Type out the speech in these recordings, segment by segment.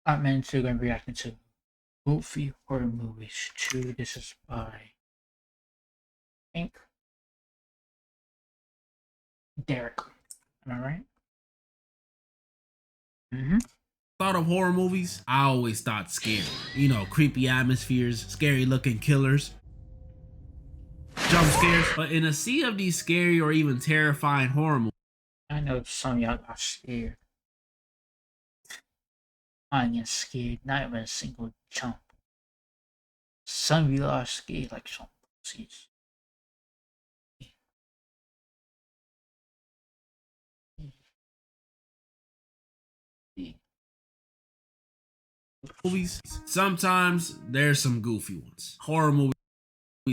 I'm into going to be reacting to Goofy Horror Movies 2. This is by Ink Derek. Am I right? Mm-hmm. Thought of horror movies, I always thought scary. You know, creepy atmospheres, scary looking killers, jump scares. But in a sea of these scary or even terrifying horror movies, I know some of y'all got scared. I didn't get scared, not even a single jump. Some of you are scared like some pussies. sometimes there's some goofy ones. Horror movies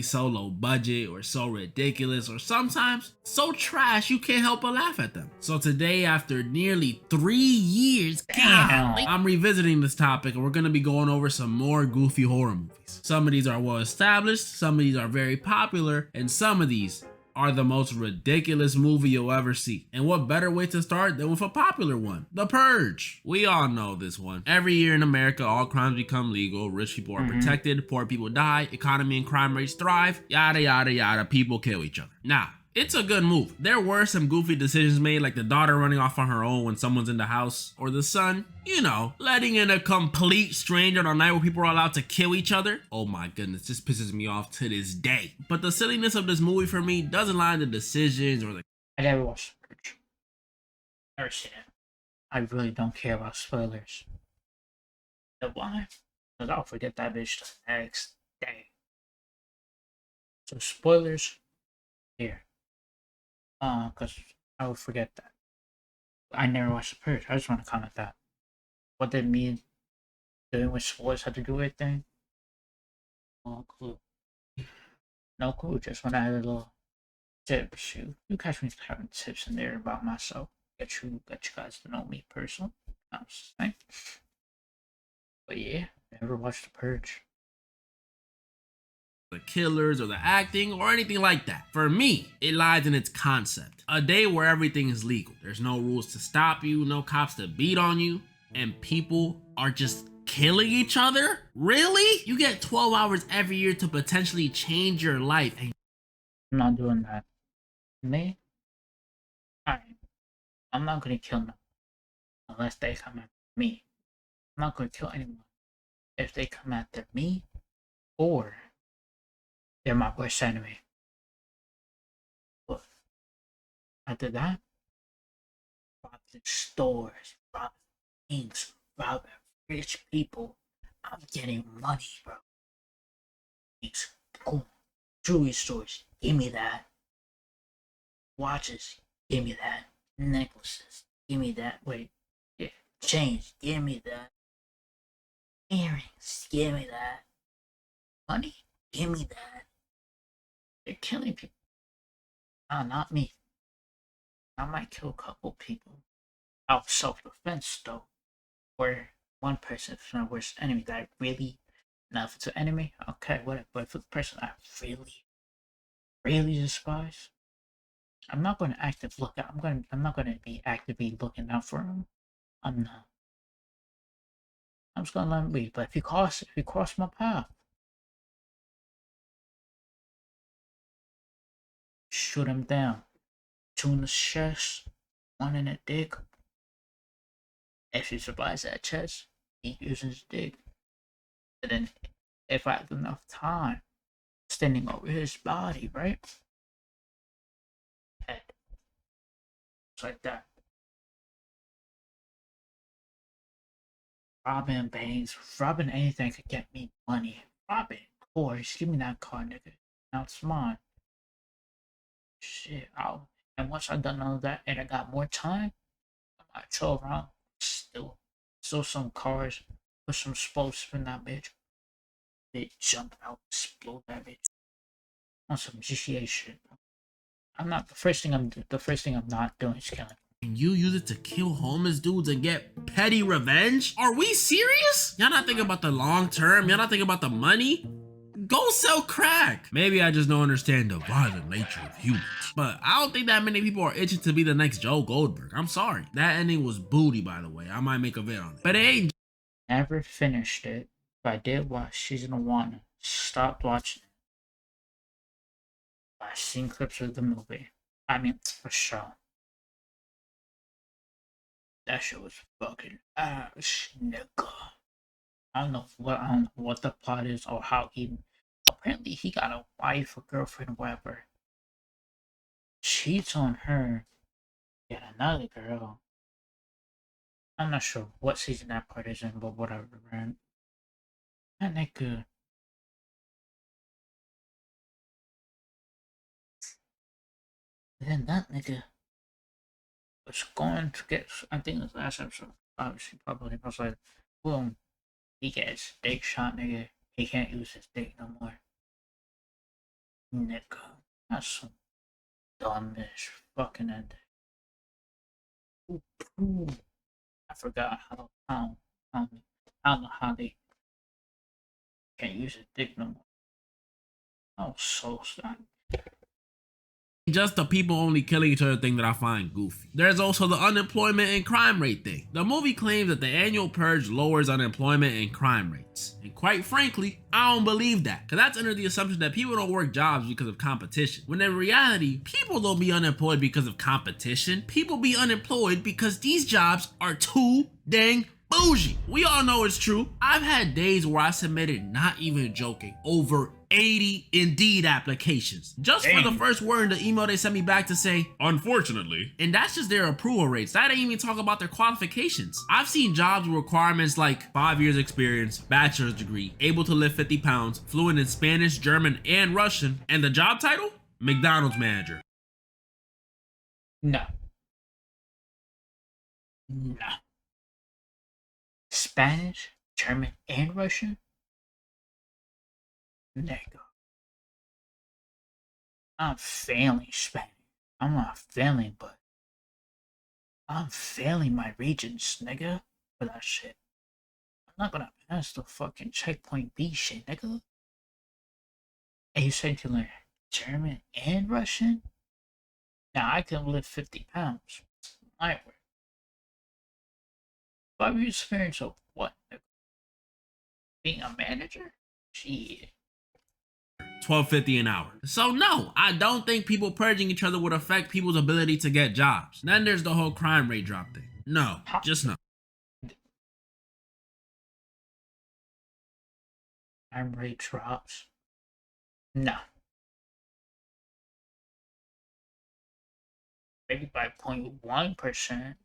so low budget or so ridiculous or sometimes so trash you can't help but laugh at them. So today, after nearly 3 years, I'm revisiting this topic and we're gonna be going over some more goofy horror movies. Some of these are well established, some of these are very popular, and some of these are the most ridiculous movie you'll ever see. And what better way to start than with a popular one? The Purge. We all know this one. Every year in America, all crimes become legal, rich people are protected, poor people die, economy and crime rates thrive, yada yada yada, people kill each other. Now, it's a good move. There were some goofy decisions made, like the daughter running off on her own when someone's in the house, or the son, you know, letting in a complete stranger on a night where people are allowed to kill each other. Oh my goodness, this pisses me off to this day. But the silliness of this movie for me doesn't lie in the decisions or the... I never watched The Purge. Never seen it. I really don't care about spoilers. You know why? Because I'll forget that bitch the next day. So spoilers here. Because I would forget that. I never watched The Purge. I just want to comment that. What did me doing with sports have to do with anything? No clue. No clue. Just when I had a little tips. You catch me having tips in there about myself. Get you guys to know me personally. I'm just saying. But yeah, never watched The Purge. killers or the acting or anything like that. For me, it lies in its concept. A day where everything is legal. There's no rules to stop you, no cops to beat on you, and people are just killing each other? Really? You get 12 hours every year to potentially change your life. And I'm not doing that. Me? Alright. I'm not gonna kill them unless they come after me. I'm not gonna kill anyone if they come after me or they're my worst enemy. But after that, robbing stores, robbing things, robbing rich people. I'm getting money, bro. Things, cool. Jewelry stores, give me that. Watches, give me that. Necklaces, give me that. Wait, yeah. Chains, give me that. Earrings, give me that. Money, give me that. They're killing people. Nah, not me. I might kill a couple people out of self-defense though. Where one person is my worst enemy that I really, now if it's an enemy, okay, whatever. But if it's a person I really, really despise, I'm not going to actively look out. I'm not going to be actively looking out for him. I'm not. I'm just going to let him be. But if he cross my path, shoot him down. Two in the chest, one in the dick. If he survives that chest, he uses his dick. And then, if I have enough time, standing over his body, right? Head. Just like that. Robbing banks, robbing anything could get me money. Robbing, of course. Give me that car, nigga. Now it's mine. Shit, and once I done all of that and I got more time, I might chill around. Still some cars, put some explosive in that bitch. They jump out, explode that bitch. On some GTA shit. I'm not the first thing I'm not doing is killing. and you use it to kill homeless dudes and get petty revenge? Are we serious? Y'all not thinking about the long term? Y'all not thinking about the money? Go sell crack. Maybe I just don't understand the violent nature of humans. But I don't think that many people are itching to be the next Joe Goldberg. I'm sorry. That ending was booty, by the way. I might make a vid on it. But it ain't Never finished it, but I did watch season 1. Stopped watching it. I've seen clips of the movie. I mean, the show. That shit was fucking ass, nigga. I don't know what the plot is or how he. Apparently, he got a wife, a girlfriend, whatever. Cheats on her. Yet another girl. I'm not sure what season that part is in, but whatever, man. That nigga. Then that nigga was going to get. I think this last episode. Obviously, probably. I was like, boom. He gets dick shot, nigga. He can't use his dick no more. Nigga. That's some dumbish fucking ending. Ooh. I forgot I don't know how they can't use his dick no more. I was so sad. Just the people only killing each other thing that I find goofy. There's also the unemployment and crime rate thing. The movie claims that the annual purge lowers unemployment and crime rates. And quite frankly, I don't believe that, because that's under the assumption that people don't work jobs because of competition. When in reality, people don't be unemployed because of competition. People be unemployed because these jobs are too dang bougie. We all know it's true. I've had days where I submitted, not even joking, over 80 Indeed applications just for the first word in the email they sent me back to say, unfortunately. And that's just their approval rates. That ain't even talk about their qualifications. I've seen jobs with requirements like 5 years experience, bachelor's degree, able to lift 50 pounds, fluent in Spanish, German, and Russian, and the job title? McDonald's manager. No. Spanish, German, and Russian? Nigga. I'm failing Spanish. I'm not failing, but I'm failing my regions, nigga, for that shit. I'm not gonna pass the fucking checkpoint B shit, nigga. And you said you learn German and Russian? Now I can lift 50 pounds. Might work. 5 years experience of what, nigga? Being a manager? Shit. $12.50 an hour. So no, I don't think people purging each other would affect people's ability to get jobs. Then there's the whole crime rate drop thing. No, just no. Crime rate drops? No. Maybe by 0.1%,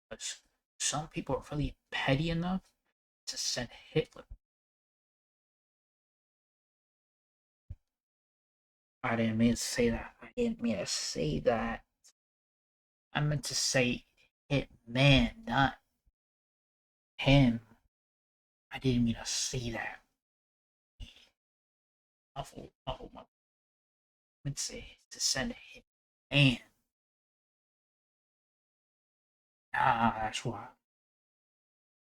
because some people are really petty enough to send Hitler. I didn't mean to say that. I meant to say Hitman, not him. I didn't mean to say that. I meant to say to send Hitman. That's why.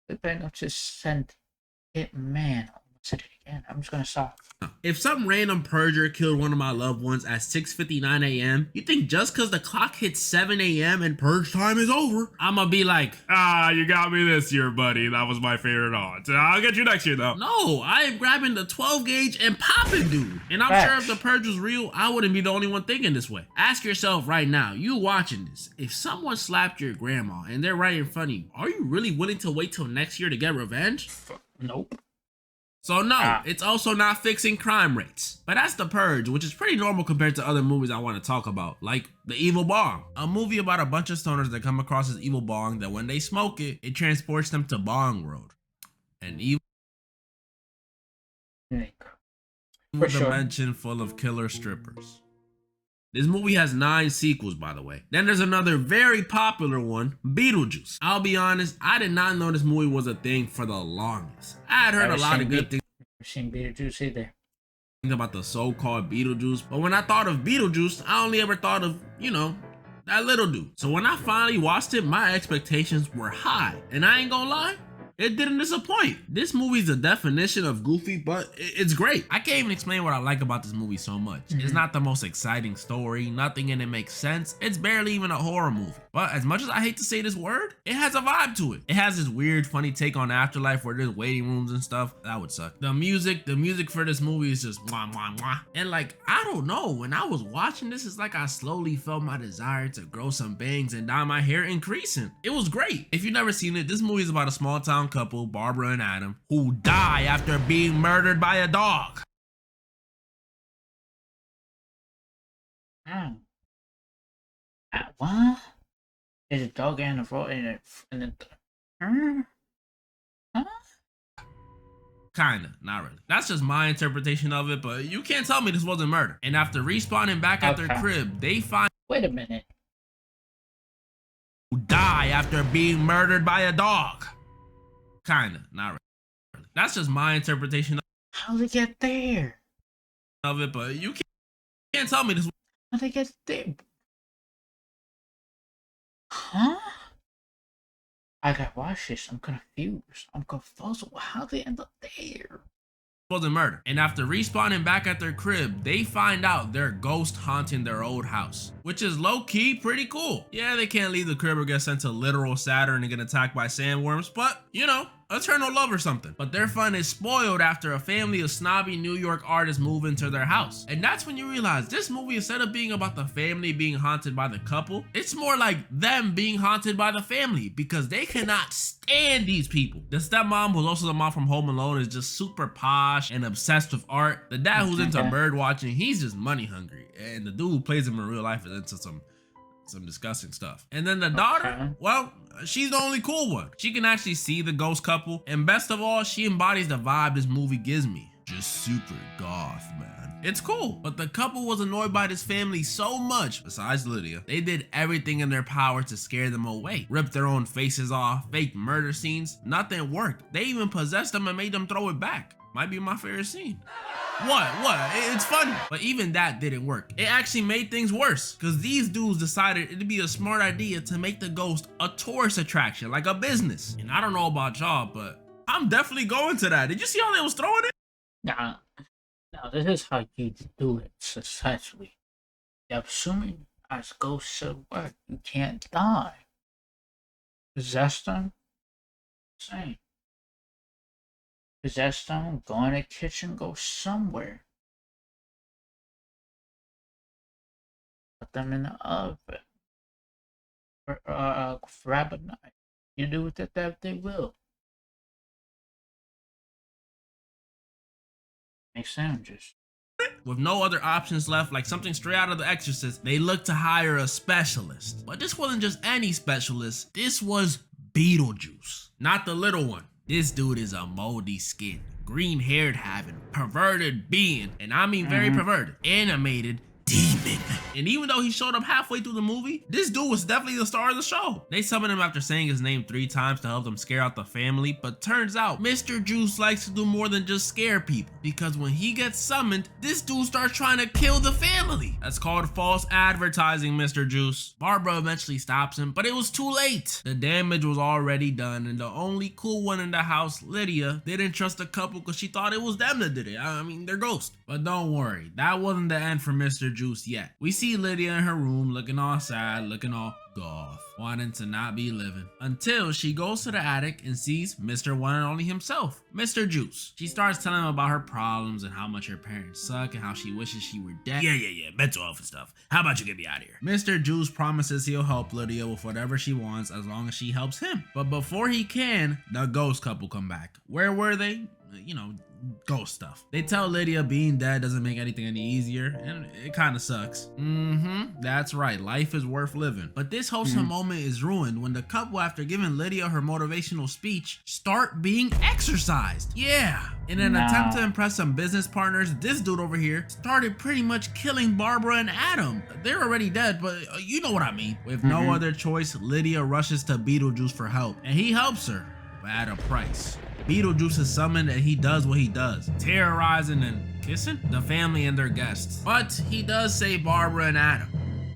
But better not just send Hitman. Said it again. I'm just gonna stop. If some random purger killed one of my loved ones at 6:59 a.m., you think just because the clock hits 7 a.m. and purge time is over, I'ma be like, you got me this year, buddy. That was my favorite odds. I'll get you next year, though. No, I am grabbing the 12 gauge and popping, dude. And I'm sure if the purge was real, I wouldn't be the only one thinking this way. Ask yourself right now, you watching this, if someone slapped your grandma and they're right in front of you, are you really willing to wait till next year to get revenge? Nope. So no, it's also not fixing crime rates. But that's The Purge, which is pretty normal compared to other movies I want to talk about, like The Evil Bong, a movie about a bunch of stoners that come across this evil bong that when they smoke it, it transports them to Bong World, an evil dimension full of killer strippers. This movie has 9 sequels, by the way. Then there's another very popular one, Beetlejuice. I'll be honest, I did not know this movie was a thing for the longest. I had heard a lot of good things. Never seen Beetlejuice either. About the so-called Beetlejuice, but when I thought of Beetlejuice, I only ever thought of, that little dude. So when I finally watched it, my expectations were high. And I ain't gonna lie, it didn't disappoint. This movie's the definition of goofy, but it's great. I can't even explain what I like about this movie so much. It's not the most exciting story, nothing in it makes sense. It's barely even a horror movie. But as much as I hate to say this word, it has a vibe to it. It has this weird, funny take on afterlife where there's waiting rooms and stuff. That would suck. The music for this movie is just mwah, mwah, mwah. And like, I don't know, when I was watching this, it's like I slowly felt my desire to grow some bangs and dye my hair increasing. It was great. If you've never seen it, this movie is about a small town couple, Barbara and Adam, who die after being murdered by a dog. What? There's a dog in the road in the Huh? Kinda, not really. That's just my interpretation of it, but you can't tell me this wasn't murder. And after respawning back at their crib, they find Wait a minute. who die after being murdered by a dog. Kinda, not really. That's just my interpretation How'd they get there? of it, but you can't tell me this. How'd they get there? Huh? I gotta watch this. I'm confused. I'm confused. How'd they end up there? Wasn't murder. And after respawning back at their crib, they find out they're ghost haunting their old house, which is low-key pretty cool. Yeah, they can't leave the crib or get sent to literal Saturn and get attacked by sandworms, but you know, eternal love or something. But their fun is spoiled after a family of snobby New York artists move into their house. And that's when you realize this movie, instead of being about the family being haunted by the couple, it's more like them being haunted by the family because they cannot stand these people. The stepmom, who's also the mom from Home Alone, is just super posh and obsessed with art. The dad, who's into bird watching, he's just money hungry. And the dude who plays him in real life is into some disgusting stuff. And then the daughter, well, she's the only cool one. She can actually see the ghost couple, and best of all, she embodies the vibe this movie gives me. Just super goth, man. It's cool, but the couple was annoyed by this family so much, besides Lydia, they did everything in their power to scare them away. Ripped their own faces off, fake murder scenes, nothing worked. They even possessed them and made them throw it back. Might be my favorite scene. What? It's funny. But even that didn't work. It actually made things worse because these dudes decided it'd be a smart idea to make the ghost a tourist attraction, like a business. And I don't know about y'all, but I'm definitely going to that. Did you see how they was throwing it? Nah, this is how you do it successfully. You're assuming as ghosts should work, you can't die. Possess them? Same. Possess them, go in the kitchen, go somewhere. Put them in the oven. Grab a knife. You do with it that they will. Make sandwiches. With no other options left, like something straight out of The Exorcist, they looked to hire a specialist. But this wasn't just any specialist, this was Beetlejuice. Not the little one. This dude is a moldy skin, green haired having, perverted being, and I mean very perverted, animated demon. And even though he showed up halfway through the movie, this dude was definitely the star of the show. They summoned him after saying his name 3 times to help them scare out the family, but turns out Mr. Juice likes to do more than just scare people, because when he gets summoned, this dude starts trying to kill the family. That's called false advertising, Mr. Juice. Barbara eventually stops him, but it was too late. The damage was already done, and the only cool one in the house, Lydia, didn't trust the couple because she thought it was them that did it. I mean, they're ghosts. But don't worry, that wasn't the end for Mr. Juice yet. We see Lydia in her room looking all sad, looking all goth, wanting to not be living, until she goes to the attic and sees Mr. One and Only himself, Mr. Juice. She starts telling him about her problems and how much her parents suck and how she wishes she were dead. Yeah, mental health and stuff. How about you get me out of here? Mr. Juice promises he'll help Lydia with whatever she wants as long as she helps him. But before he can, the ghost couple come back. Where were they? You know, ghost stuff. They tell Lydia being dead doesn't make anything any easier, and it kind of sucks. That's right, life is worth living. But this wholesome moment is ruined when the couple, after giving Lydia her motivational speech, start being exorcised. Yeah, in an attempt to impress some business partners, this dude over here started pretty much killing Barbara and Adam. They're already dead, but you know what I mean. With no other choice, Lydia rushes to Beetlejuice for help, and he helps her, but at a price. Beetlejuice is summoned and he does what he does, terrorizing and kissing the family and their guests. But he does save Barbara and Adam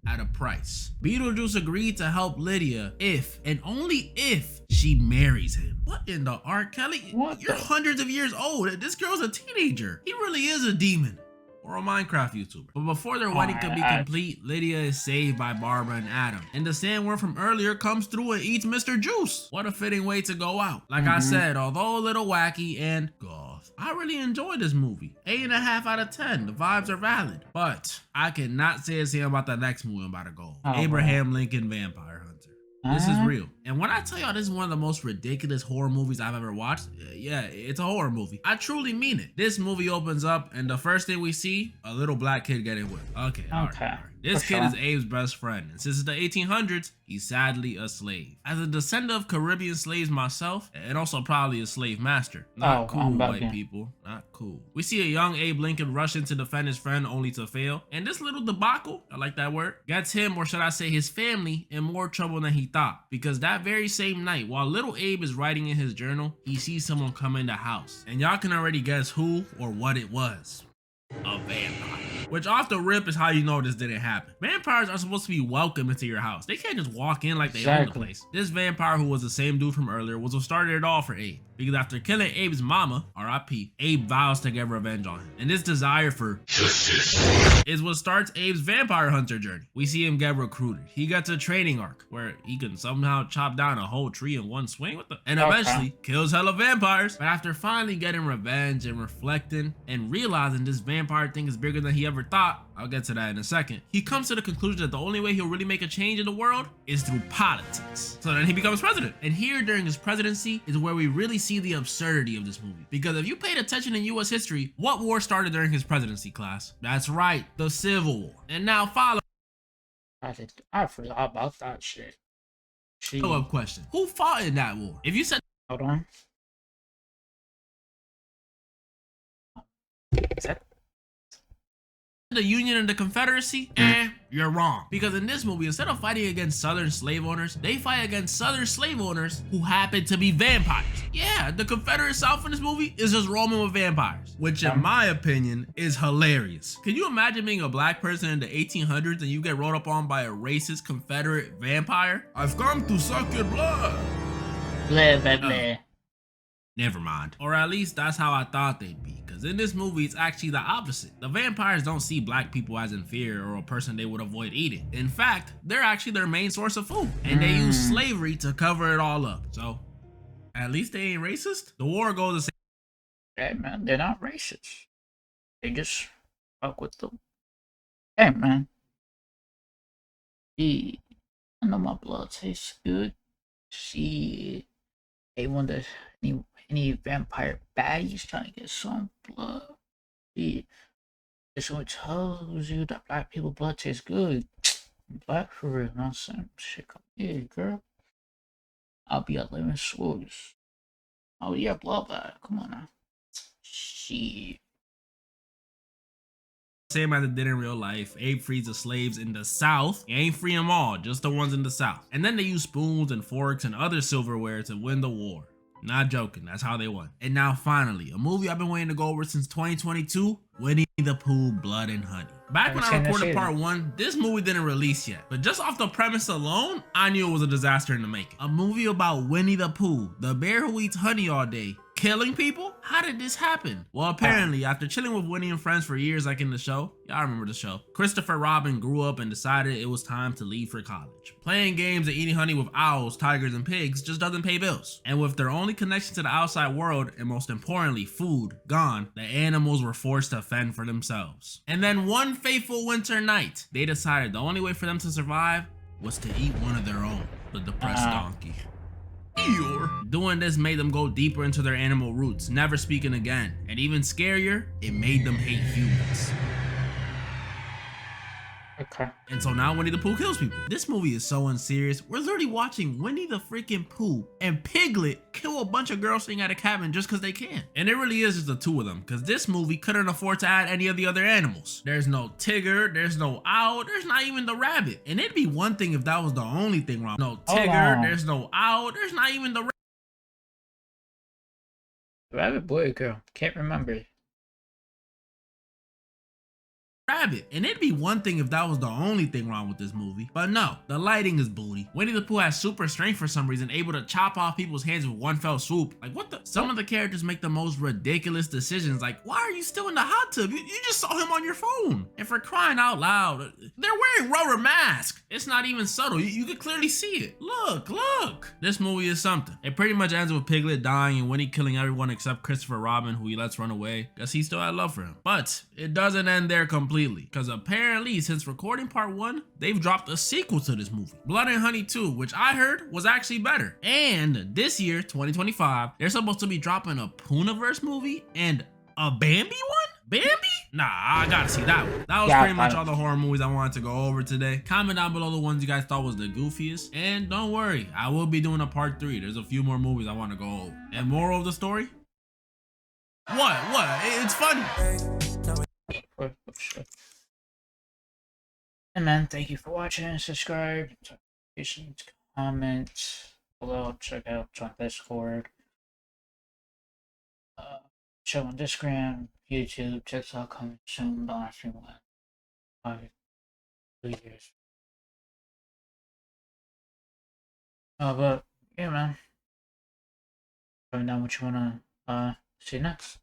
at a price. Beetlejuice agreed to help Lydia if and only if she marries him. what in the R. Kelly? What You're the- hundreds of years old. This girl's a teenager. He really is a demon. Or a Minecraft YouTuber. But before their wedding could be complete, Lydia is saved by Barbara and Adam. And the sandworm from earlier comes through and eats Mr. Juice. What a fitting way to go out. Like I said, although a little wacky and goth, I really enjoyed this movie. 8.5 out of 10. The vibes are valid. But I cannot say the same about the next movie I'm about to go. Abraham Lincoln Vampire Hunter. This is real. And when I tell y'all this is one of the most ridiculous horror movies I've ever watched, yeah, it's a horror movie. I truly mean it. This movie opens up and the first thing we see, a little black kid getting whipped. Okay, all right. This kid is Abe's best friend, and since it's the 1800s, he's sadly a slave. As a descendant of Caribbean slaves myself, and also probably a slave master. Not cool, white people. Not cool. We see a young Abe Lincoln rush in to defend his friend only to fail, and this little debacle, I like that word, gets him, or should I say his family, in more trouble than he thought. Because that very same night, while little Abe is writing in his journal, he sees someone come in the house. And y'all can already guess who or what it was. A vampire. Which off the rip is how you know this didn't happen. Vampires are supposed to be welcome into your house. They can't just walk in like they own the place. This vampire, who was the same dude from earlier, was what started it all for Abe. Because after killing Abe's mama, R.I.P., Abe vows to get revenge on him. And this desire for justice is what starts Abe's vampire hunter journey. We see him get recruited. He gets a training arc where he can somehow chop down a whole tree in one swing and eventually kills hella vampires. But after finally getting revenge and reflecting and realizing this vampire thing is bigger than he ever thought, I'll get to that in a second, he comes to the conclusion that the only way he'll really make a change in the world is through politics. So then he becomes president. And here during his presidency is where we really see the absurdity of this movie. Because if you paid attention in US history, what war started during his presidency, class? That's right, the Civil War. And now follow. I forgot about that shit. Follow-up question. Who fought in that war? If you said, hold on. Is that the Union and the Confederacy, you're wrong. Because in this movie, instead of fighting against Southern slave owners, they fight against Southern slave owners who happen to be vampires. Yeah, the Confederate South in this movie is just roaming with vampires, which in my opinion is hilarious. Can you imagine being a black person in the 1800s and you get rolled up on by a racist Confederate vampire? I've come to suck your blood. Blah, blah, blah. Never mind. Or at least that's how I thought they'd be. Because in this movie, it's actually the opposite. The vampires don't see black people as inferior or a person they would avoid eating. In fact, they're actually their main source of food. And they use slavery to cover it all up. So, at least they ain't racist. The war goes the same. Hey man, they're not racist. They just fuck with them. Hey man. I know my blood tastes good. See, hey, wonder any vampire baddies trying to get some blood. This one tells you that black people blood tastes good. Black for real, not saying shit. Come here, girl. I'll be a living source. Oh yeah, blood bag. Come on now. Shit. Same as it did in real life. Abe frees the slaves in the South. He ain't free them all, just the ones in the South. And then they use spoons and forks and other silverware to win the war. Not joking, that's how they won. And now finally, a movie I've been waiting to go over since 2022, Winnie the Pooh, Blood and Honey. Back when I recorded part 1, this movie didn't release yet. But just off the premise alone, I knew it was a disaster in the making. A movie about Winnie the Pooh, the bear who eats honey all day, killing people? How did this happen? Well, apparently, after chilling with Winnie and friends for years like in the show, y'all remember the show, Christopher Robin grew up and decided it was time to leave for college. Playing games and eating honey with owls, tigers, and pigs just doesn't pay bills. And with their only connection to the outside world, and most importantly, food, gone, the animals were forced to fend for themselves. And then one fateful winter night, they decided the only way for them to survive was to eat one of their own, the depressed donkey. Doing this made them go deeper into their animal roots, never speaking again. And even scarier, it made them hate humans. Okay. And so now Winnie the Pooh kills people. This movie is so unserious. We're literally watching Winnie the freaking Pooh and Piglet kill a bunch of girls staying at a cabin just because they can. And it really is just the two of them, because this movie couldn't afford to add any of the other animals. There's no Tigger, there's no owl, there's not even the rabbit. And it'd be one thing if that was the only thing wrong. No Tigger, there's no owl, there's not even the rabbit, boy or girl? Can't remember. Rabbit. And it'd be one thing if that was the only thing wrong with this movie. But no, the lighting is booty. Winnie the Pooh has super strength for some reason, able to chop off people's hands with one fell swoop. Like, what the? Some of the characters make the most ridiculous decisions. Like, why are you still in the hot tub? You just saw him on your phone. And for crying out loud, they're wearing rubber masks. It's not even subtle. You can clearly see it. Look. This movie is something. It pretty much ends with Piglet dying and Winnie killing everyone except Christopher Robin, who he lets run away because he still had love for him. But it doesn't end there completely, because apparently since recording part 1, they've dropped a sequel to this movie, Blood and Honey 2, which I heard was actually better. And this year, 2025, they're supposed to be dropping a Poonaverse movie and a Bambi one? Bambi? Nah, I gotta see that one. That was pretty much all the horror movies I wanted to go over today. Comment down below the ones you guys thought was the goofiest. And don't worry, I will be doing a part 3. There's a few more movies I want to go over. And moral of the story? What? It's funny. And man, thank you for watching. Subscribe, notifications, comment below. Check out on Discord. Show on Instagram, YouTube, TikTok coming soon. Don't ask me when. 2 years. But yeah, man. Comment down what you wanna see next.